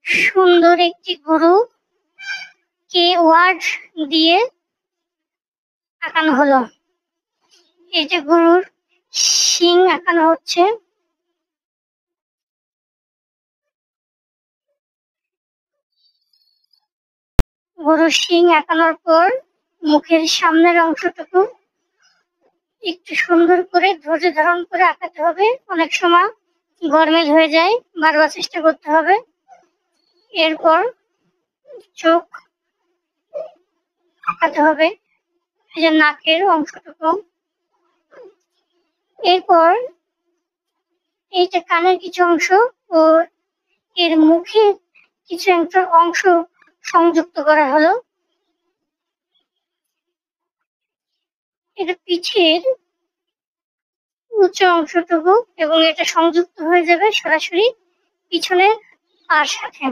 সুন্দর একটি গরু কে ওয়ার্ড দিয়ে আঁকানো হলো। এই যে গরুর শিং আঁকানো হচ্ছে। গরুর শিং আঁকানোর পর মুখের সামনের অংশটুকু একটু সুন্দর করে ধৈর্য ধারণ করে আঁকাতে হবে। অনেক সময় গরমিল হয়ে যায়, বারবার চেষ্টা করতে হবে। এরপর চোখ আঁকাতে হবে, এই যে নাকের অংশটুকু। এরপর এই যে কানের কিছু অংশ ও এর মুখে কিছু একটা অংশ সংযুক্ত করা হলো। এটা পিঠের উচ্চ অংশটুকু এবং এটা সংযুক্ত হয়ে যাবে সরাসরি পিছনের পার সাথে।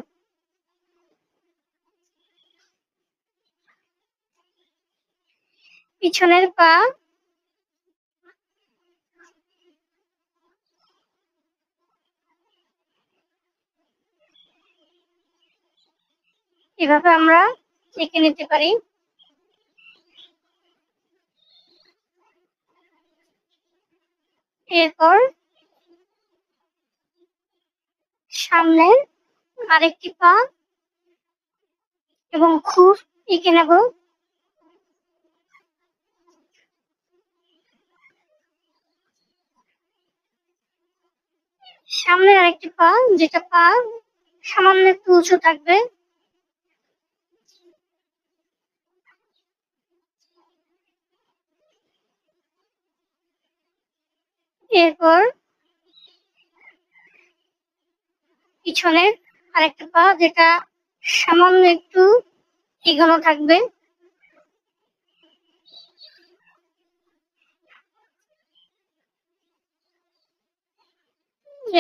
পিছনের পা এভাবে আমরা এঁকে নিতে পারি। এরপর সামনে আরেকটি পা এবং খুর এঁকে নেব। সামনে আরেকটি পা, যেটা পা সামান্য একটু উঁচু থাকবে। এরপর পিছনের আরেকটা পা, যেটা সামান্য একটু এগোনো থাকবে।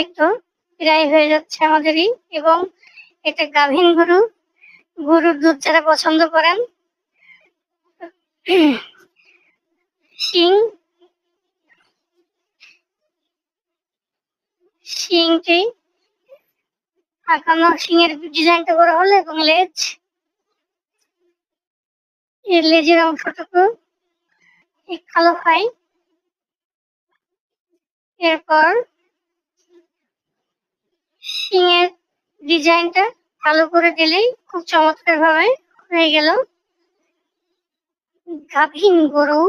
একটু প্রায় হয়ে যাচ্ছে আমাদেরই। এবং এটা গাভীন গরু, গরুর দুধ যারা পছন্দ করেন। শিংটি আঁকানো, শিংয়ের ডিজাইনটা করা হলো এবং লেজ, এর লেজের অংশটুকু কালো হয়। এরপর শিংয়ের ডিজাইনটা কালো করে দিলেই খুব চমৎকার ভাবে হয়ে গেল গাভীন গরু।